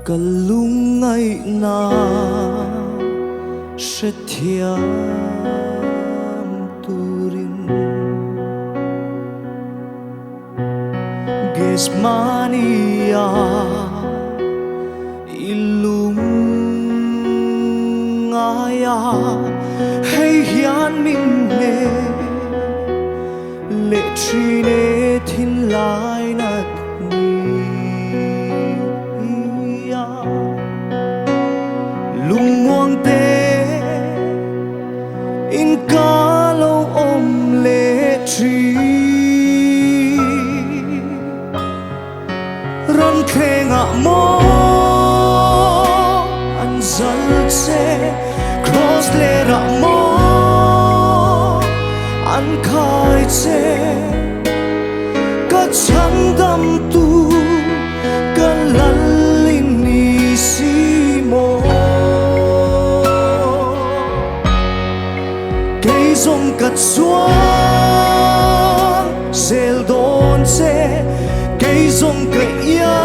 cả lung ngày na sẽ thiam turin Gesmania ilung ngaya hay hian min ne lệ tri ne thin lai nat lung muang te in ca lâu om lệ tri ran khe ngã mô an zal se cross le ra mô an khai se ka chan dam tu ka lalin ni si mo cây rong cắt xuống sel don se cây rong cây ya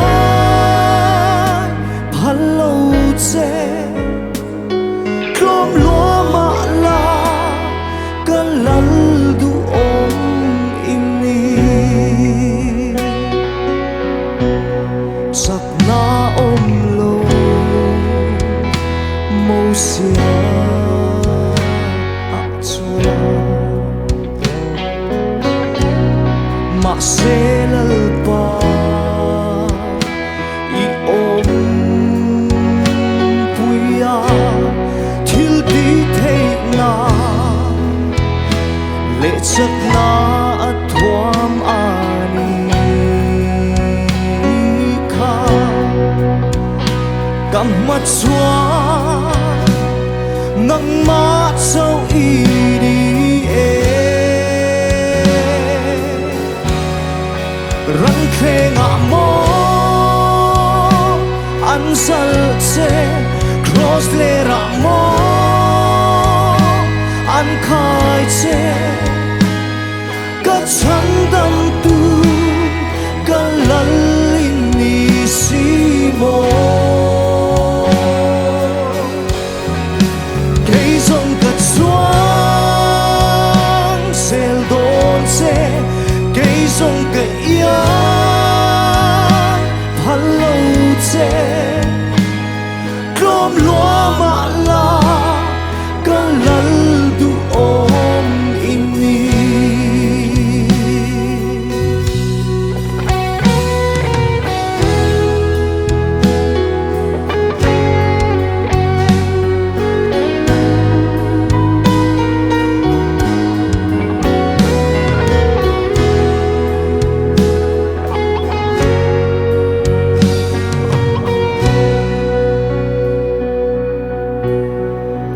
phan lâu se klom lúa mạ la ka lal du om im ni sắc na om lo màu sia ma se lalpa I om puya thil di thei na le chak na athuam ani kha kam mat chua nang ma chau I di răng khe ngã mô an zal se cross le ra mô an khai se ka chan dam tu ka lal in ni si mo cây rong cắt xuống sel don se cây rong cây ya phan lâu che klom lúa mạ la ka lal du om in ni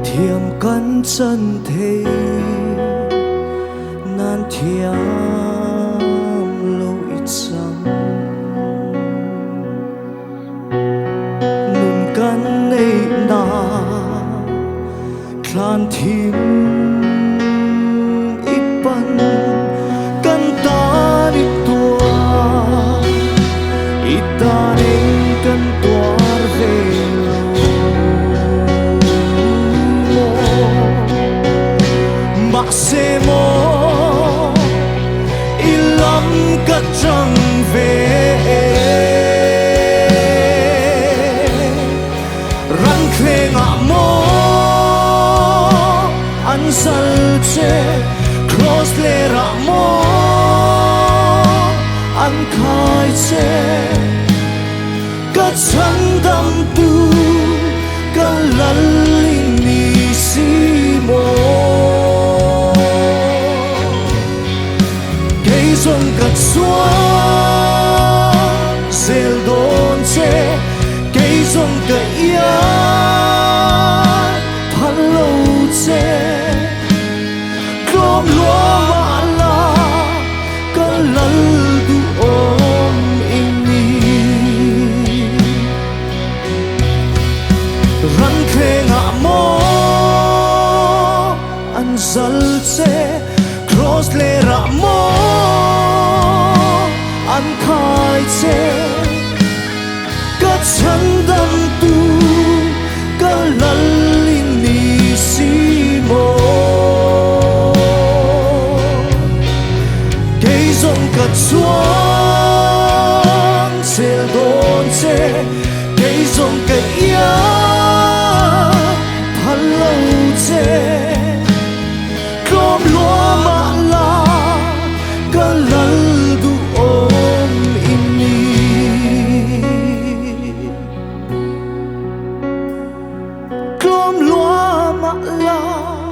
thiam kan chân thế nan thiam lối chăng nun kan nei na than thim ipan kan ta ni tua ita ning kan tuar ve se mo ilam ka trăng về răng khe ngã mô an zal che cross le ra mô an khai che ka chan dam tu ka lal in ni si mo rong cắt xuống sel don se cây rong cây ya phan lâu che klom lúa mạ la ka lal du om in ni răng khe ngã mô an zal che cross le ra mô an khai che ka chan dam 这几种嘅呀，怕老这kom luar malah kelalu om ini kom luar malah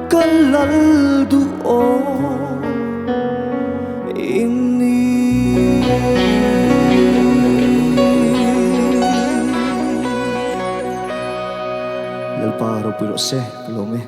kelalu om ini. Del paro pero sé lo me